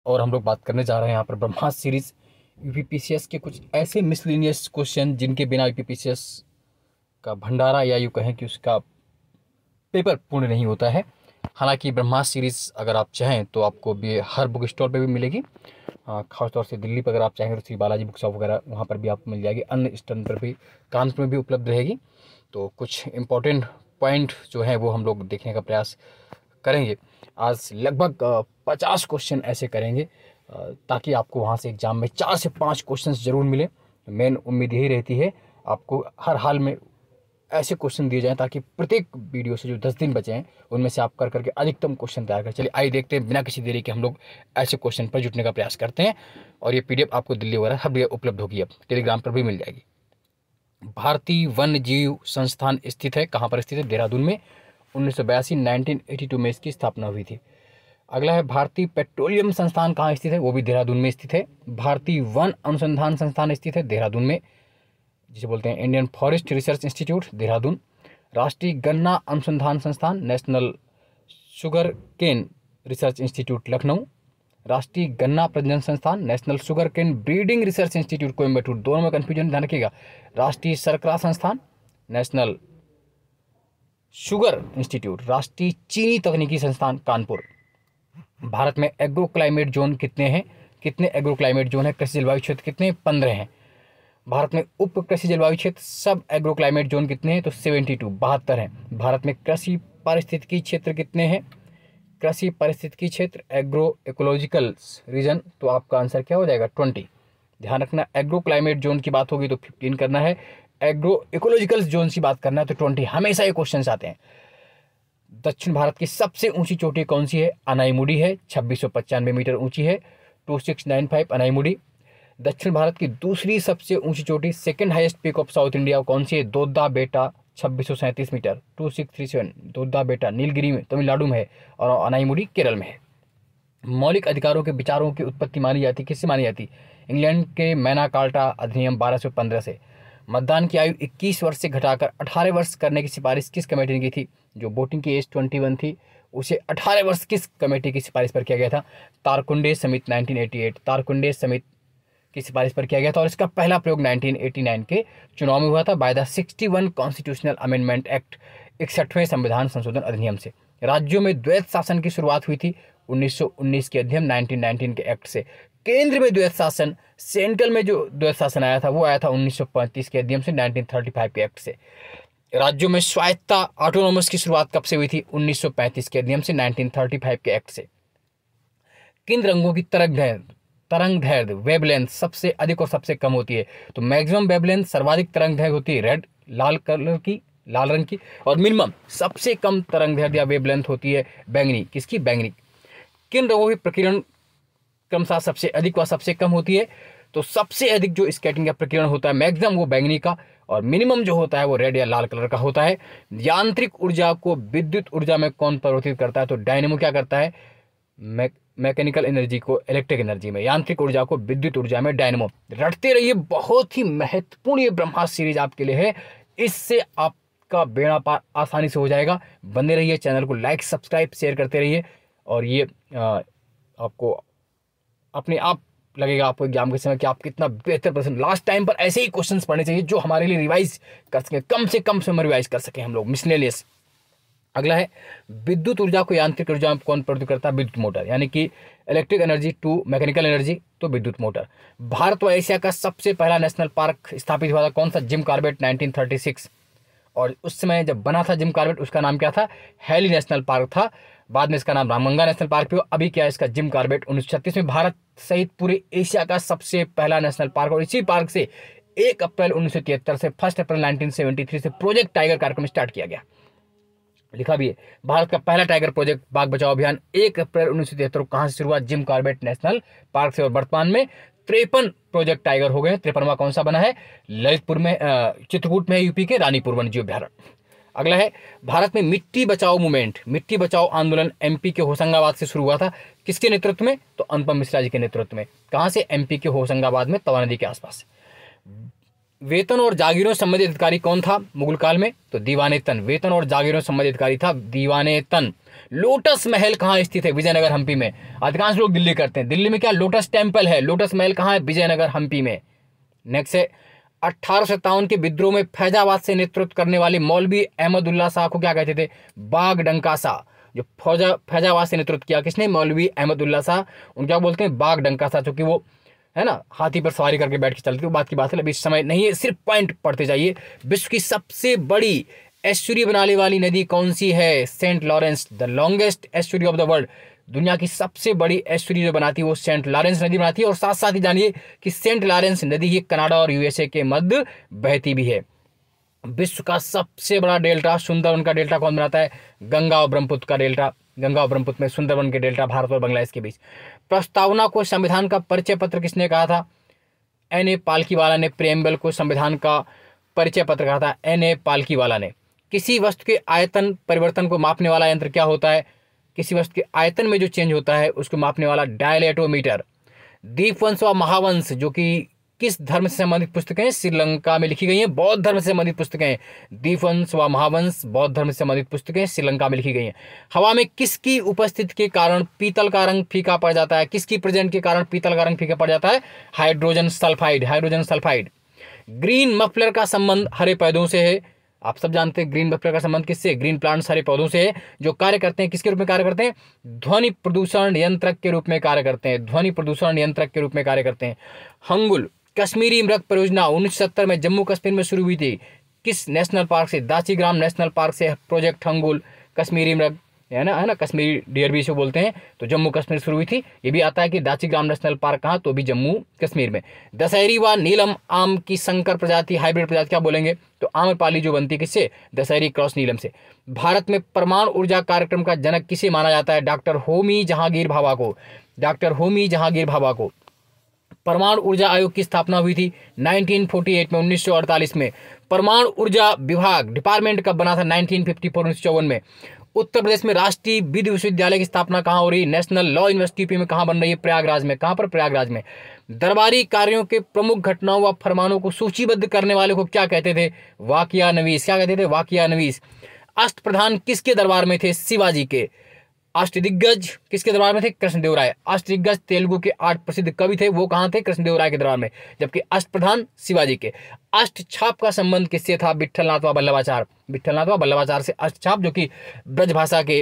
और हम लोग बात करने जा रहे हैं यहाँ पर ब्रह्मास्त्र सीरीज यूपीपीसीएस के कुछ ऐसे मिसलिनियस क्वेश्चन जिनके बिना यूपीपीसीएस का भंडारा या यूँ कहें कि उसका पेपर पूर्ण नहीं होता है। हालांकि ब्रह्मास्त्र सीरीज़ अगर आप चाहें तो आपको भी हर बुक स्टोर पे भी मिलेगी। खासतौर से दिल्ली पर अगर आप चाहेंगे तो श्री बालाजी बुक शॉप वगैरह वहाँ पर भी आपको मिल जाएगी। अन्य स्टोर पर भी कानपुर में भी उपलब्ध रहेगी। तो कुछ इम्पोर्टेंट पॉइंट जो है वो हम लोग देखने का प्रयास करेंगे। आज लगभग 50 क्वेश्चन ऐसे करेंगे ताकि आपको वहाँ से एग्ज़ाम में 4 से 5 क्वेश्चन ज़रूर मिले। मेन उम्मीद यही रहती है आपको हर हाल में ऐसे क्वेश्चन दिए जाएं ताकि प्रत्येक वीडियो से जो 10 दिन बचे हैं उनमें से आप कर करके अधिकतम क्वेश्चन तैयार करें। चलिए आइए देखते हैं बिना किसी देरी के हम लोग ऐसे क्वेश्चन पर जुटने का प्रयास करते हैं। और ये पीडीएफ आपको दिल्ली वगैरह हर जगह उपलब्ध होगी, अब टेलीग्राम पर भी मिल जाएगी। भारतीय वन्य जीव संस्थान स्थित है, कहाँ पर स्थित है? देहरादून में। 1982 1982 में इसकी स्थापना हुई थी। अगला है भारतीय पेट्रोलियम संस्थान कहाँ स्थित है? वो भी देहरादून में स्थित है। भारतीय वन अनुसंधान संस्थान स्थित है देहरादून में, जिसे बोलते हैं Indian forest research institute, Dehradun. राष्ट्रीय गन्ना अनुसंधान संस्थान national sugar cane research institute, Lucknow. राष्ट्रीय गन्ना प्रजनन संस्थान national sugar cane breeding research institute, Coimbatore. दोनों में कन्फ्यूजन ध्यान रखिएगा। राष्ट्रीय शर्करा संस्थान नेशनल शुगर इंस्टीट्यूट। राष्ट्रीय चीनी तकनीकी संस्थान, कानपुर। भारत में एग्रो क्लाइमेट जोन कितने हैं? कितने एग्रो क्लाइमेट जोन है? कृषि जलवायु क्षेत्र कितने? 15 हैं। भारत में उप कृषि जलवायु क्षेत्र सब एग्रो क्लाइमेट जोन कितने हैं? तो 72, 72 हैं। भारत में कृषि पारिस्थितिकी क्षेत्र कितने हैं? कृषि पारिस्थितिकी क्षेत्र एग्रो इकोलॉजिकल रीजन, तो आपका आंसर क्या हो जाएगा? 20। ध्यान रखना, एग्रो क्लाइमेट जोन की बात होगी तो 15 करना है, एग्रो इकोलॉजिकल जोन की बात करना है तो 20। हमेशा ये क्वेश्चन आते हैं। दक्षिण भारत की सबसे ऊंची चोटी कौन सी है? अनाईमुड़ी है, 2695 मीटर ऊंची है, 2695 अनाईमुड़ी। दक्षिण भारत की दूसरी सबसे ऊंची चोटी, second highest peak of south India, कौन सी है? दोद्दा बेटा, 2637 मीटर, 2637। दोद्दा बेटा नीलगिरी में, तमिलनाडु में है, और अनाईमुड़ी केरल में है। मौलिक अधिकारों के विचारों की उत्पत्ति मानी जाती, किससे मानी जाती? इंग्लैंड के मैना कार्टा अधिनियम 1215 से। मतदान की आयु 21 वर्ष से घटाकर 18 वर्ष करने की सिफारिश किस कमेटी ने की थी? जो वोटिंग की एज 21 थी उसे 18 वर्ष किस कमेटी की सिफारिश पर किया गया था? तारकुंडे समिति, 1988। तारकुंडे समिति की सिफारिश पर किया गया था और इसका पहला प्रयोग 1989 के चुनाव में हुआ था by the 61 constitutional amendment act, 61वें संविधान संशोधन अधिनियम से। राज्यों में द्वैत शासन की शुरुआत हुई थी 1919 के अधिनियम 1919 के एक्ट से। केंद्र में द्वैत शासन, सेंट्रल में जो द्वैत शासन आया था वो आया था 1935 के अधिनियम से, 1935 के एक्ट से। राज्यों में स्वायत्ता ऑटोनोमस की शुरुआत कब से हुई थी? 1935 के अधिनियम से, 1935 के एक्ट से। किन रंगों की तरंग दैर्घ्य वेवलेंथ सबसे अधिक और सबसे कम होती है? तो मैक्सिमम वेवलेंथ, सर्वाधिक तरंग दैर्घ्य होती है रेड, लाल रंग की, और मिनिमम सबसे कम तरंग दैर्घ्य या वेवलेंथ होती है बैंगनी, किसकी? बैंगनी। किन रंगों की प्रकीर्णन क्रमशः सबसे अधिक व सबसे कम होती है? तो सबसे अधिक जो स्कैटरिंग या प्रकीर्णन होता है मैक्सिमम वो बैंगनी का, और मिनिमम जो होता है वो रेड या लाल कलर का होता है। यांत्रिक ऊर्जा को विद्युत ऊर्जा में कौन परिवर्तित करता है? तो डायनेमो क्या करता है? मैकेनिकल एनर्जी को इलेक्ट्रिक एनर्जी में, यांत्रिक ऊर्जा को विद्युत ऊर्जा में डायनेमो। रटते रहिए, बहुत ही महत्वपूर्ण ये ब्रह्मास्त्र सीरीज आपके लिए है। इससे आपका बेड़ा पार आसानी से हो जाएगा। बने रहिए, चैनल को लाइक सब्सक्राइब शेयर करते रहिए, और ये आपको अपने आप लगेगा आपको एग्जाम के समय कि आप कितना बेहतर पर्सन। लास्ट टाइम पर ऐसे ही क्वेश्चंस पढ़ने चाहिए जो हमारे लिए रिवाइज कर सके, कम से कम समय रिवाइज कर सके हम लोग, मिसलेनियस। अगला है विद्युत ऊर्जा को यांत्रिक ऊर्जा में कौन प्रस्तुत करता है? विद्युत मोटर, यानी कि electric energy to mechanical energy, तो विद्युत मोटर। भारत व एशिया का सबसे पहला नेशनल पार्क स्थापित हुआ था कौन सा? Jim Corbett, 1936। और उस समय जब बना था जिम कॉर्बेट उसका नाम क्या था? हैली नेशनल पार्क था। बाद में इसका नाम रामगंगा नेशनल पार्क भी हुआ। अभी क्या है इसका? Jim Corbett. 1936 में भारत सहित पूरे एशिया का सबसे पहला नेशनल पार्क, और इसी पार्क से 1 अप्रैल 1973 से 1 अप्रैल 1973 से प्रोजेक्ट टाइगर कार्यक्रम स्टार्ट किया गया। लिखा भी है, भारत का पहला टाइगर प्रोजेक्ट बाघ बचाओ अभियान 1 अप्रैल 1973 कहाँ से शुरू हुआ? जिम कॉर्बेट नेशनल पार्क से। और वर्तमान में 53 प्रोजेक्ट टाइगर हो गए। 53वां कौन सा बना है? ललितपुर में, चित्रकूट में, यूपी के रानीपुर वन्यजीव अभ्यारण्य। अगला है भारत में मिट्टी बचाओ मूवमेंट, मिट्टी बचाओ आंदोलन एमपी के होशंगाबाद से शुरू हुआ था, किसके नेतृत्व में? तो अनुपम मिश्रा जी के नेतृत्व में। कहाँ से? एमपी के होशंगाबाद में, तवा नदी के आसपास। वेतन और जागीरों से संबंधित अधिकारी कौन था मुगल काल में? तो दीवाने तन। वेतन और जागीरों से संबंधित अधिकारी था दीवाने तन। लोटस महल कहाँ स्थित है? विजयनगर हम्पी में। अधिकांश लोग दिल्ली करते हैं, दिल्ली में क्या लोटस टेम्पल है, लोटस महल कहाँ है? विजयनगर हम्पी में। नेक्स्ट है 1857 के विद्रोह में फैजाबाद से नेतृत्व करने वाले मौलवी अहमदुल्ला शाह को क्या कहते थे? बाग डंका शाह। जो फैजाबाद से नेतृत्व किया किसने? मौलवी अहमदुल्ला शाह। उन क्या बोलते हैं? बाग डंका शाह, क्योंकि वो है ना हाथी पर सवारी करके बैठ के चलते थे। वो बात की बात है, अभी समय नहीं है, सिर्फ पॉइंट पढ़ते जाइए। विश्व की सबसे बड़ी एस्चुरी बनाने वाली नदी कौन सी है? Saint Lawrence. The longest estuary of the world. दुनिया की सबसे बड़ी एस्चुरी जो बनाती है वो सेंट लॉरेंस नदी बनाती है। और साथ साथ ही जानिए कि सेंट लॉरेंस नदी ही कनाडा और यूएसए के मध्य बहती भी है। विश्व का सबसे बड़ा डेल्टा सुंदरवन का डेल्टा कौन बनाता है? गंगा और ब्रह्मपुत्र का डेल्टा। गंगा और ब्रह्मपुत्र में सुंदरवन के डेल्टा भारत और बांग्लादेश के बीच। प्रस्तावना को संविधान का परिचय पत्र किसने कहा था? एन.ए. पालकीवाला ने प्रेमबल को संविधान का परिचय पत्र कहा था, एन.ए. पालकीवाला ने। किसी वस्तु के आयतन परिवर्तन को मापने वाला यंत्र क्या होता है? किसी वस्तु के आयतन में जो चेंज होता है उसको मापने वाला डायलेटोमीटर। दीपवंश व महावंश जो कि किस धर्म से संबंधित पुस्तकें श्रीलंका में लिखी गई हैं? बौद्ध धर्म से संबंधित पुस्तकें। दीपवंश व महावंश बौद्ध धर्म से संबंधित पुस्तकें श्रीलंका में लिखी गई हैं। हवा में किसकी उपस्थिति के कारण पीतल का रंग फीका पड़ जाता है? किसकी प्रेजेंट के कारण पीतल का रंग फीका पड़ जाता है? Hydrogen sulphide. Hydrogen sulphide. Green muffler का संबंध हरे पौधों से है। आप सब जानते हैं ग्रीन मफलर का संबंध किससे? ग्रीन प्लांट्स हरे पौधों से है, जो कार्य करते हैं किसके रूप में कार्य करते हैं? ध्वनि प्रदूषण नियंत्रक के रूप में कार्य करते हैं। ध्वनि प्रदूषण नियंत्रक के रूप में कार्य करते हैं। हंगुल कश्मीरी मृग परियोजना 1970 में जम्मू कश्मीर में शुरू हुई थी। किस नेशनल पार्क से? दाचीग्राम नेशनल पार्क से प्रोजेक्ट हंगुल कश्मीरी मृग है ना कश्मीरी डियर भी इसे बोलते हैं, तो जम्मू कश्मीर शुरू हुई थी। ये भी आता है कि दाचीग्राम नेशनल पार्क कहाँ? तो भी जम्मू कश्मीर में। दशहरी व नीलम आम की संकर प्रजाति हाइब्रिड प्रजाति क्या बोलेंगे? तो आम्रपाली जो बनती किससे? दशहरी क्रॉस नीलम से। भारत में परमाणु ऊर्जा कार्यक्रम का जनक किसे माना जाता है? डॉक्टर होमी जहांगीर भाभा को। डॉक्टर होमी जहांगीर भाभा को। परमाणु ऊर्जा आयोग की स्थापना हुई थी 1948 में। 1948 में परमाणु ऊर्जा विभाग डिपार्टमेंट कब बना था? 1954 में। उत्तर प्रदेश में राष्ट्रीय विधि विश्वविद्यालय की स्थापना कहाँ हो रही है? नेशनल लॉ यूनिवर्सिटी में कहाँ बन रही है? प्रयागराज में। कहाँ पर? प्रयागराज में। दरबारी कार्यों के प्रमुख घटनाओं व फरमानों को सूचीबद्ध करने वाले को क्या कहते थे? वाकिया नवीस। क्या कहते थे? वाकिया नवीस। अष्टप्रधान किसके दरबार में थे? शिवाजी के। अष्टदिग्गज किसके दरबार में थे? कृष्णदेव राय। अष्टदिग्गज तेलुगु के 8 प्रसिद्ध कवि थे, वो कहाँ थे? कृष्णदेव राय के दरबार में। जबकि अष्टप्रधान शिवाजी के। अष्टछाप का संबंध किससे था? विट्ठलनाथ व वल्लभाचार्य। विट्ठलनाथ व वल्लभाचार्य से अष्टछाप, जो कि ब्रज भाषा के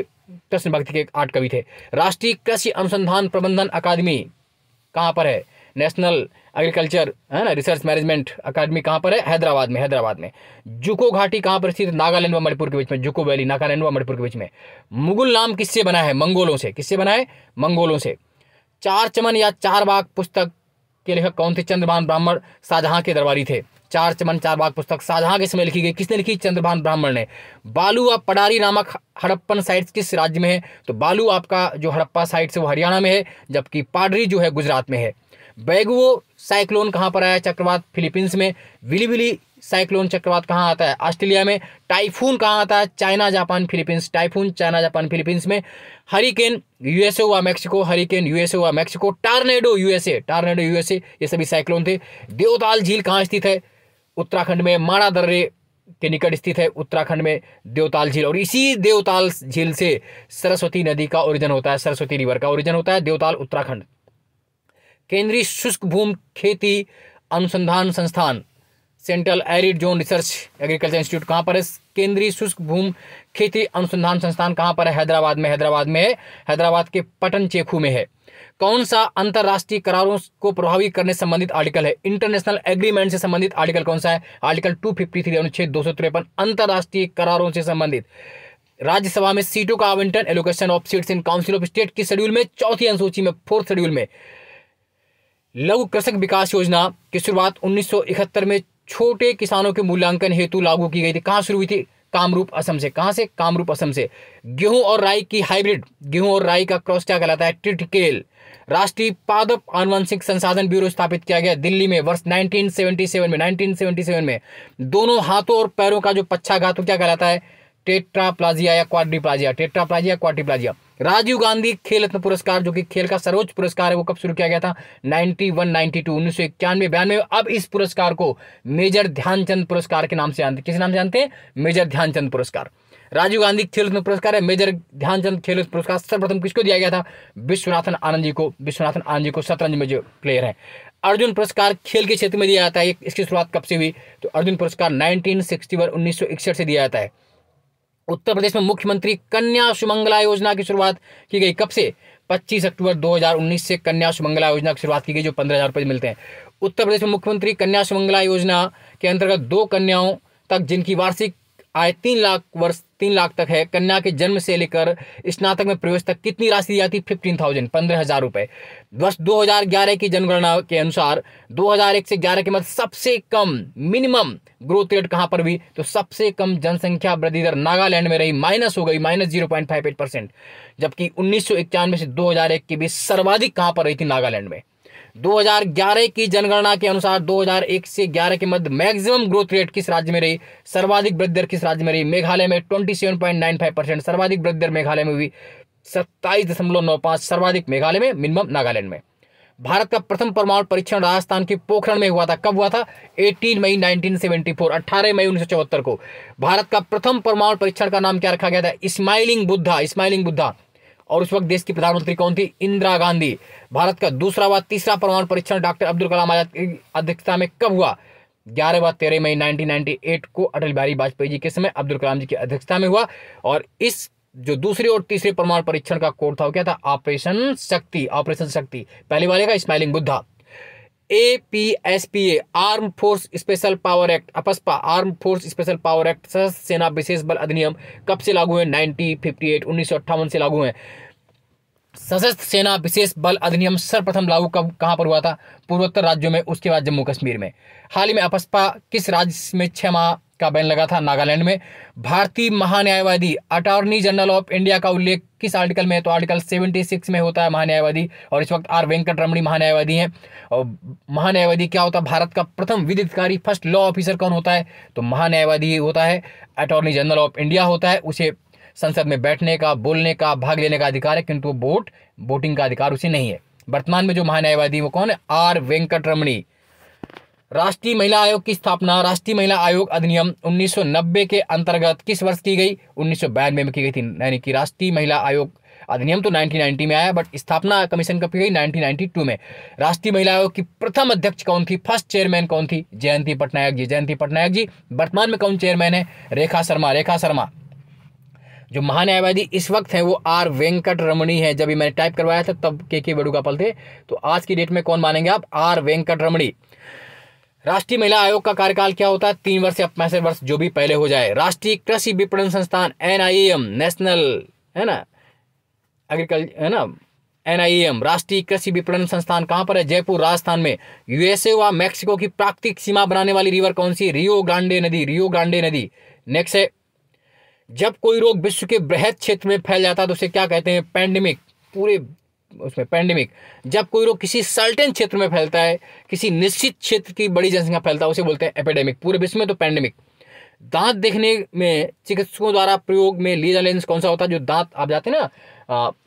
कृष्ण भक्ति के 8 कवि थे। राष्ट्रीय कृषि अनुसंधान प्रबंधन अकादमी कहाँ पर है? नेशनल एग्रीकल्चर है ना रिसर्च मैनेजमेंट अकादमी कहाँ पर है? हैदराबाद में। हैदराबाद में। जुको घाटी कहाँ पर स्थित? नागालैंड व मणिपुर के बीच में। जुको वैली नागालैंड व मणिपुर के बीच में। मुगल नाम किससे बना है? मंगोलों से। किससे बना है? मंगोलों से। चार चमन या चार बाग पुस्तक के लेखक कौन थे? चंद्रभान ब्राह्मण शाहजहां के दरबारी थे। चार चमन चार बाग पुस्तक शाहजहां के समय लिखी गई। किसने लिखी? चंद्रभान ब्राह्मण ने। बालू व पडारी नामक हड़प्पन साइट्स किस राज्य में है? तो बालू आपका जो हड़प्पा साइट्स है वो हरियाणा में है, जबकि पाडरी जो है गुजरात में है। बैगुओ साइक्लोन कहाँ पर आया? चक्रवात फिलीपींस में। विली साइक्लोन चक्रवात कहाँ आता है? ऑस्ट्रेलिया में। टाइफून कहाँ आता है? China Japan Philippines. Typhoon China Japan Philippines में। हरिकेन यूएसए व मैक्सिको। हरिकेन यूएसए व Mexico. Tornado USA. Tornado USA. ये सभी साइक्लोन थे। देवताल झील कहाँ स्थित है? उत्तराखंड में। माणा दर्रे के निकट स्थित है उत्तराखंड में देवताल झील। और इसी देवताल झील से सरस्वती नदी का ओरिजिन होता है। सरस्वती रिवर का ओरिजिन होता है देवताल उत्तराखंड। केंद्रीय शुष्क भूमि खेती अनुसंधान संस्थान central arid zone research agriculture institute कहाँ पर है? केंद्रीय शुष्क भूमि खेती अनुसंधान संस्थान कहाँ पर है? हैदराबाद में। हैदराबाद में है। हैदराबाद के पटन चेखू में है। कौन सा अंतरराष्ट्रीय करारों को प्रभावित करने संबंधित आर्टिकल है? इंटरनेशनल एग्रीमेंट से संबंधित आर्टिकल कौन सा है? आर्टिकल 253 अनुच्छेद 253 अंतरराष्ट्रीय करारों से संबंधित। राज्यसभा में सीटों का आवंटन allocation of seats in council of state की शेड्यूल में 4th अनुसूची में 4th शेड्यूल में। लघु कृषक विकास योजना की शुरुआत 1971 में छोटे किसानों के मूल्यांकन हेतु लागू की गई थी। कहाँ शुरू हुई थी? कामरूप असम से। कहाँ से? कामरूप असम से। गेहूं और राई की हाइब्रिड, गेहूं और राई का क्रॉस क्या कहलाता है? टिटकेल। राष्ट्रीय पादप आनुवंशिक संसाधन ब्यूरो स्थापित किया गया दिल्ली में वर्ष 1977 में। 1977 में। दोनों हाथों और पैरों का जो पक्षाघात क्या कहलाता है? टेट्राप्लाजिया या क्वाड्रिप्लाजिया। टेट्राप्लाजिया क्वाड्रिप्लाजिया। राजीव गांधी खेल रत्न पुरस्कार जो कि खेल का सर्वोच्च पुरस्कार है, वो कब शुरू किया गया था? 1991-92 अब इस पुरस्कार को मेजर ध्यानचंद पुरस्कार के नाम से जानते हैं। किस नाम से जानते हैं? मेजर ध्यानचंद पुरस्कार। राजीव गांधी खेल रत्न पुरस्कार है, मेजर ध्यानचंद खेल रत्न पुरस्कार सर्वप्रथम किसको दिया गया था? विश्वनाथन आनंद जी को। विश्वनाथन आनंद जी को शतरंज में जो प्लेयर है। अर्जुन पुरस्कार खेल के क्षेत्र में दिया जाता है। इसकी शुरुआत कब से हुई? तो अर्जुन पुरस्कार 1961 से दिया जाता है। उत्तर प्रदेश में मुख्यमंत्री कन्या सुमंगला योजना की शुरुआत की गई कब से? 25 अक्टूबर 2019 से कन्या सुमंगला योजना की शुरुआत की गई, जो 15,000 रुपये मिलते हैं। उत्तर प्रदेश में मुख्यमंत्री कन्या सुमंगला योजना के अंतर्गत 2 कन्याओं तक जिनकी वार्षिक आय 3 लाख तक है, कन्या के जन्म से लेकर स्नातक में प्रवेश तक कितनी राशि दी जाती? 15,000 रुपए। वर्ष 2011 की जनगणना के अनुसार 2001 से 11 के मध्य सबसे कम मिनिमम ग्रोथ रेट कहां पर हुई? तो सबसे कम जनसंख्या वृद्धि दर नागालैंड में रही, माइनस हो गई, -0.58%। जबकि 1991 से 2001 के बीच सर्वाधिक कहां पर रही थी? नागालैंड में। 2011 की जनगणना के अनुसार 2001 से 11 के मध्य मैक्सिमम ग्रोथ रेट किस राज्य में रही? सर्वाधिक वृद्धि दर किस राज्य में रही? मेघालय में 27.95%। सर्वाधिक वृद्धि दर मेघालय में हुई 27.95, सर्वाधिक मेघालय में, मिनिमम नागालैंड में। भारत का प्रथम परमाणु परीक्षण राजस्थान के पोखरण में हुआ था। कब हुआ था? 18 मई 1974, 18 मई 1974 को। भारत का प्रथम परमाणु परीक्षण का नाम क्या रखा गया था? स्माइलिंग बुद्धा। और उस वक्त देश की प्रधानमंत्री कौन थी? इंदिरा गांधी। भारत का दूसरा व तीसरा परमाणु परीक्षण डॉक्टर अब्दुल कलाम आजाद की अध्यक्षता में कब हुआ? 11 व 13 मई 1998 को अटल बिहारी वाजपेयी जी के समय अब्दुल कलाम जी की अध्यक्षता में हुआ। और इस जो दूसरे और तीसरे परमाणु परीक्षण का कोड था वो क्या था? ऑपरेशन शक्ति। पहले वाले का smiling Buddha. APSPA arm force special power act, AFSPA arm force special power act, सशस्त्र सेना विशेष बल अधिनियम कब से लागू है? 1958 से लागू है। सशस्त्र सेना विशेष बल अधिनियम सर्वप्रथम लागू कहां पर हुआ था? पूर्वोत्तर राज्यों में, उसके बाद जम्मू कश्मीर में। हाल ही में अपस्पा किस राज्य में 6 माह का बैन लगा था? नागालैंड में। भारतीय महान्यायवादी अटॉर्नी जनरल ऑफ इंडिया का उल्लेख किस आर्टिकल में है? तो आर्टिकल 76 में होता है महान्यायवादी, और इस वक्त आर वेंकट रमणी महान्यायवादी हैं। और महान्यायवादी क्या होता है? भारत का प्रथम विधि अधिकारी, फर्स्ट लॉ ऑफिसर कौन होता है? तो महान्यायवादी होता है। अटॉर्नी जनरल ऑफ इंडिया होता है, उसे संसद में बैठने का, बोलने का, भाग लेने का अधिकार है, किंतु वोटिंग का अधिकार उसे नहीं है। वर्तमान में जो महान्यायवादी वो कौन है? आर वेंकट रमणी। राष्ट्रीय महिला आयोग की स्थापना, राष्ट्रीय महिला आयोग अधिनियम 1990 के अंतर्गत किस वर्ष की गई? 1992 में की गई थी। यानी कि राष्ट्रीय महिला आयोग अधिनियम तो 1990 में आया, बट स्थापना कमीशन कब की गई? 1992 में। राष्ट्रीय महिला आयोग की प्रथम अध्यक्ष कौन थी? फर्स्ट चेयरमैन कौन थी? जयंती पटनायक जी। वर्तमान में कौन चेयरमैन है? रेखा शर्मा। जो महान्यायवादी इस वक्त है वो आर वेंकट रमणी है। जब मैंने टाइप करवाया था तब के वेणुगोपाल थे, तो आज की डेट में कौन मानेंगे आप? आर वेंकट रमणी। राष्ट्रीय महिला आयोग का कार्यकाल क्या होता है? 3 वर्ष या 65 वर्ष, जो भी पहले हो जाए। राष्ट्रीय कृषि विपणन संस्थान NIAM, नेशनल है ना एग्रीकल्चर है ना, NIAM राष्ट्रीय कृषि विपणन संस्थान कहां पर है? जयपुर, राजस्थान में। USA व मैक्सिको की प्राकृतिक सीमा बनाने वाली रिवर कौन सी? रियो ग्रांडे नदी। नेक्स्ट है, जब कोई रोग विश्व के बृहद क्षेत्र में फैल जाता है तो उसे क्या कहते हैं? पैंडेमिक। पूरे उसमें पैंडेमिक। जब कोई रोग किसी सर्टेन क्षेत्र में फैलता है, किसी निश्चित क्षेत्र की बड़ी जनसंख्या फैलता है, उसे बोलते हैं एपिडेमिक। पूरे विश्व में तो पैंडेमिक। दांत देखने में चिकित्सकों द्वारा प्रयोग में लिया जाने लेंस कौन सा होता है? जो दांत आप जाते हैं ना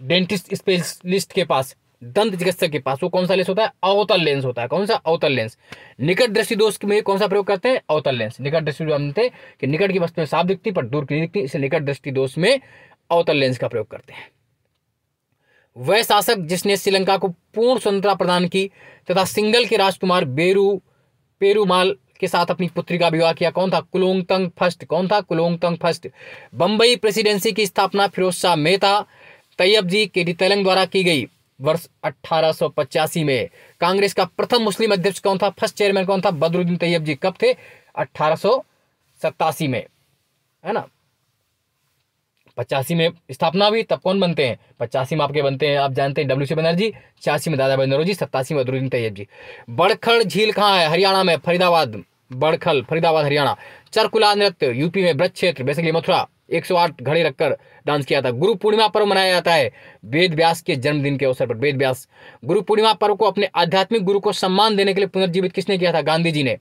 डेंटिस्ट स्पेशलिस्ट के पास, दंत चिकित्सक के पास, वो कौन सा लेंस होता है? अवतल लेंस होता है। कौन सा? अवतल लेंस। निकट दृष्टि दोष में कौन सा प्रयोग करते हैं? अवतल लेंस। निकट दृष्टि जानते हैं कि निकट की वस्तुएं साफ दिखती पर दूर की नहीं दिखती, इसलिए निकट दृष्टि दोष में अवतल लेंस का प्रयोग करते हैं। वह शासक जिसने श्रीलंका को पूर्ण स्वतंत्रता प्रदान की तथा सिंघल के राजकुमार पेरुमाल के साथ अपनी पुत्री का विवाह किया, कौन था? कुलोंगतंग फर्स्ट। कौन था? कुलोंगतंग फर्स्ट। बंबई प्रेसिडेंसी की स्थापना फिरोज शाह मेहता, तैयब जी, KT तेलंग द्वारा की गई वर्ष 1885 में। कांग्रेस का प्रथम मुस्लिम अध्यक्ष कौन था? फर्स्ट चेयरमैन कौन था? बदरुद्दीन तैयब जी। कब थे? 1887 में, है ना। 85 में स्थापना हुई, तब कौन बनते हैं? 85 में आपके बनते हैं, आप जानते हैं, WC बनर्जी। 86 में दादा भाई नौरोजी। 87 में बदरुद्दीन तैयब जी। बड़खल झील कहाँ है? हरियाणा में, फरीदाबाद। बड़खल, फरीदाबाद, हरियाणा। चरकुला नृत्य यूपी में, ब्रज क्षेत्र बेसिकली मथुरा। 108 घड़े रखकर डांस किया था। गुरु पूर्णिमा पर्व मनाया जाता है वेद व्यास के जन्मदिन के अवसर पर। वेद व्यास। गुरु पूर्णिमा पर्व को अपने आध्यात्मिक गुरु को सम्मान देने के लिए पुनर्जीवित किसने किया था? गांधी जी ने।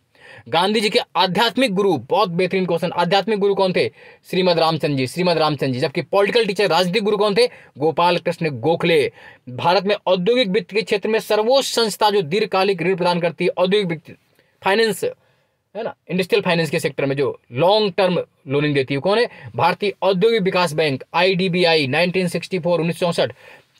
गांधी जी के आध्यात्मिक गुरु, बहुत बेहतरीन क्वेश्चन, आध्यात्मिक गुरु कौन थे? श्रीमद रामचंद्र जी, श्रीमद रामचंद्र जी। जबकि पॉलिटिकल टीचर, राजनीतिक गुरु कौन थे? गोपाल कृष्ण गोखले। भारत में औद्योगिक वित्त के क्षेत्र में सर्वोच्च संस्था जो दीर्घकालिक ऋण प्रदान करती है, औद्योगिक वित्त, फाइनेंस है ना, इंडस्ट्रियल फाइनेंस के सेक्टर में जो लॉन्ग टर्म लोनिंग देती है, कौन है? भारतीय औद्योगिक विकास बैंक, आईडीबीआई। 1964 1964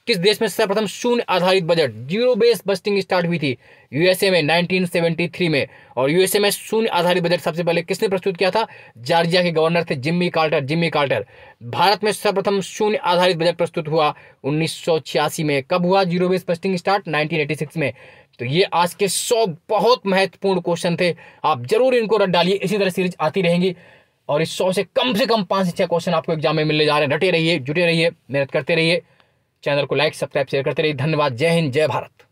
किस देश में सर्वप्रथम शून्य आधारित budget, zero base busting start हुई थी? यूएसए में 1973 में। और यूएसए में शून्य आधारित बजट सबसे पहले किसने प्रस्तुत किया था? जॉर्जिया के गवर्नर थे Jimmy Carter, Jimmy Carter. Bharat में सर्वप्रथम शून्य आधारित बजट प्रस्तुत हुआ 1986 में। कब हुआ जीरो बेस बस्टिंग स्टार्ट? 1986 में। तो ये आज के 100 बहुत महत्वपूर्ण क्वेश्चन थे, आप जरूर इनको रट डालिए। इसी तरह सीरीज आती रहेंगी और इस 100 से कम 5 से 6 क्वेश्चन आपको एग्जाम में मिलने जा रहे हैं। डटे रहिए, जुटे रहिए, मेहनत करते रहिए, चैनल को लाइक सब्सक्राइब शेयर करते रहिए। धन्यवाद। जय हिंद, जय भारत।